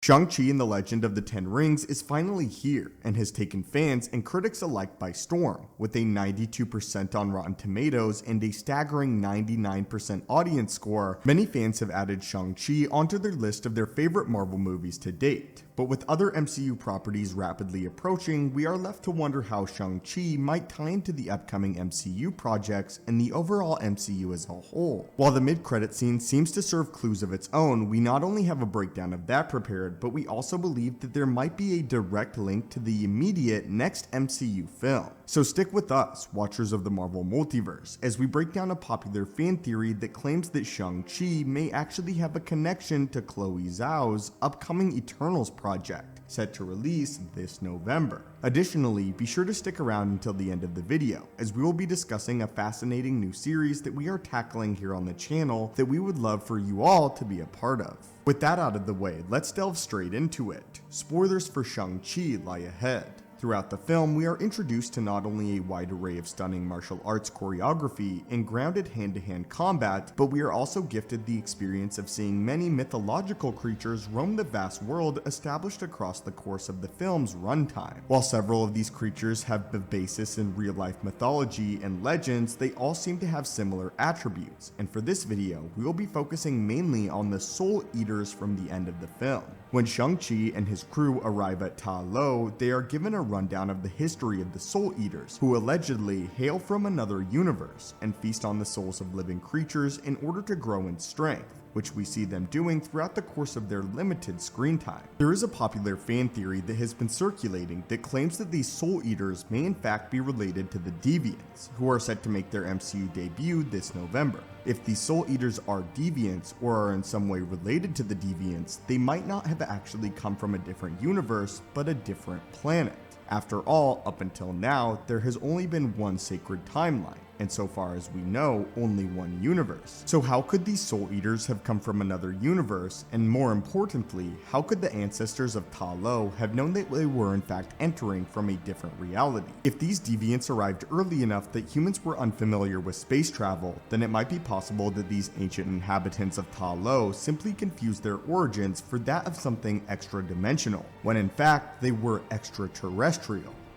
Shang-Chi and the Legend of the Ten Rings is finally here and has taken fans and critics alike by storm, with a 92% on Rotten Tomatoes and a staggering 99% audience score. Many fans have added Shang-Chi onto their list of their favorite Marvel movies to date. But with other MCU properties rapidly approaching, we are left to wonder how Shang-Chi might tie into the upcoming MCU projects and the overall MCU as a whole. While the mid-credit scene seems to serve clues of its own, we not only have a breakdown of that prepared, but we also believe that there might be a direct link to the immediate next MCU film. So stick with us, watchers of the Marvel Multiverse, as we break down a popular fan theory that claims that Shang-Chi may actually have a connection to CHLOÉ ZHAO's upcoming Eternals project, set to release this November. Additionally, be sure to stick around until the end of the video, as we will be discussing a fascinating new series that we are tackling here on the channel that we would love for you all to be a part of. With that out of the way, let's delve straight into it. Spoilers for Shang-Chi lie ahead. Throughout the film, we are introduced to not only a wide array of stunning martial arts choreography and grounded hand-to-hand combat, but we are also gifted the experience of seeing many mythological creatures roam the vast world established across the course of the film's runtime. While several of these creatures have the basis in real-life mythology and legends, they all seem to have similar attributes, and for this video, we will be focusing mainly on the Soul Eaters from the end of the film. When Shang-Chi and his crew arrive at Ta Lo, they are given a rundown of the history of the Soul Eaters, who allegedly hail from another universe and feast on the souls of living creatures in order to grow in strength, which we see them doing throughout the course of their limited screen time. There is a popular fan theory that has been circulating that claims that these Soul Eaters may in fact be related to the Deviants, who are set to make their MCU debut this November. If these Soul Eaters are Deviants or are in some way related to the Deviants, they might not have actually come from a different universe, but a different planet. After all, up until now, there has only been one sacred timeline, and so far as we know, only one universe. So how could these Soul Eaters have come from another universe, and more importantly, how could the ancestors of Ta Lo have known that they were in fact entering from a different reality? If these deviants arrived early enough that humans were unfamiliar with space travel, then it might be possible that these ancient inhabitants of Ta Lo simply confused their origins for that of something extra-dimensional, when in fact they were extraterrestrial.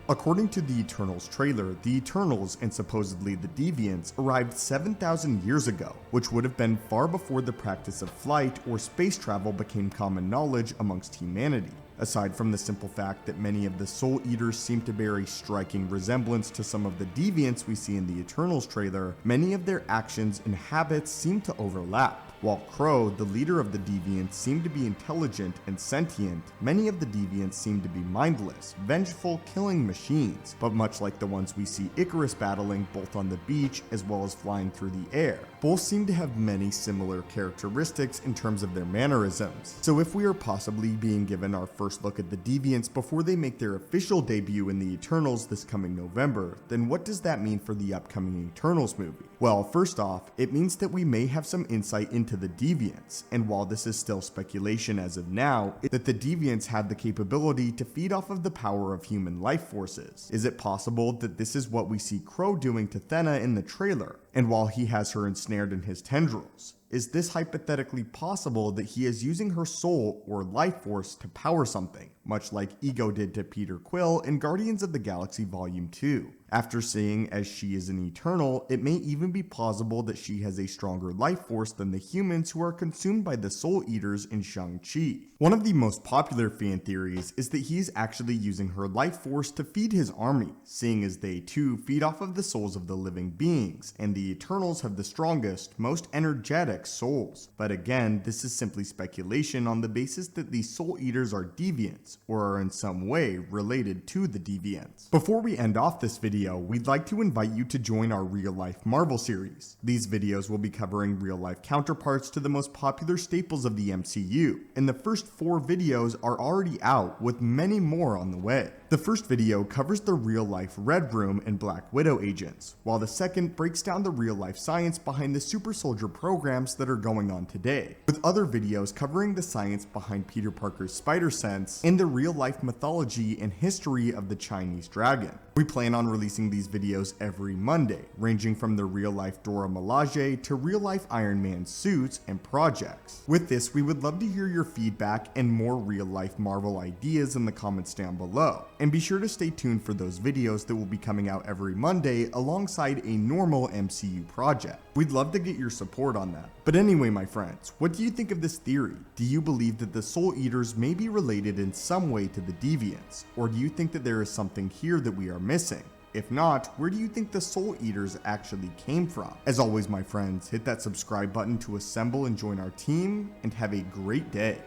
According to the Eternals trailer, the Eternals and supposedly the Deviants arrived 7,000 years ago, which would have been far before the practice of flight or space travel became common knowledge amongst humanity. Aside from the simple fact that many of the Soul Eaters seem to bear a striking resemblance to some of the Deviants we see in the Eternals trailer, many of their actions and habits seem to overlap. While Crow, the leader of the Deviants, seemed to be intelligent and sentient, many of the Deviants seem to be mindless, vengeful, killing machines, but much like the ones we see Eckardt battling both on the beach as well as flying through the air, both seem to have many similar characteristics in terms of their mannerisms. So if we are possibly being given our first look at the Deviants before they make their official debut in the Eternals this coming November, then what does that mean for the upcoming Eternals movie? Well, first off, it means that we may have some insight into the Deviants, and while this is still speculation as of now, that the Deviants have the capability to feed off of the power of human life forces. Is it possible that this is what we see Crow doing to Thena in the trailer, and while he has her ensnared in his tendrils? Is this hypothetically possible that he is using her soul or life force to power something, much like Ego did to Peter Quill in Guardians of the Galaxy Volume 2? After seeing as she is an Eternal, it may even be plausible that she has a stronger life force than the humans who are consumed by the Soul Eaters in Shang-Chi. One of the most popular fan theories is that he is actually using her life force to feed his army, seeing as they too feed off of the souls of the living beings, and the Eternals have the strongest, most energetic souls. But again, this is simply speculation on the basis that the Soul Eaters are Deviants, or are in some way related to the Deviants. Before we end off this video, we'd like to invite you to join our real-life Marvel series. These videos will be covering real-life counterparts to the most popular staples of the MCU, and the first 4 videos are already out, with many more on the way. The first video covers the real-life Red Room and Black Widow agents, while the second breaks down the real-life science behind the super soldier programs that are going on today, with other videos covering the science behind Peter Parker's spider sense and the real-life mythology and history of the Chinese dragon. We plan on releasing these videos every Monday, ranging from the real-life Dora Milaje to real-life Iron Man suits and projects. With this, we would love to hear your feedback and more real-life Marvel ideas in the comments down below. And be sure to stay tuned for those videos that will be coming out every Monday alongside a normal MCU project. We'd love to get your support on that. But anyway, my friends, what do you think of this theory? Do you believe that the Soul Eaters may be related in some way to the Deviants? Or do you think that there is something here that we are missing? If not, where do you think the Soul Eaters actually came from? As always, my friends, hit that subscribe button to assemble and join our team, and have a great day.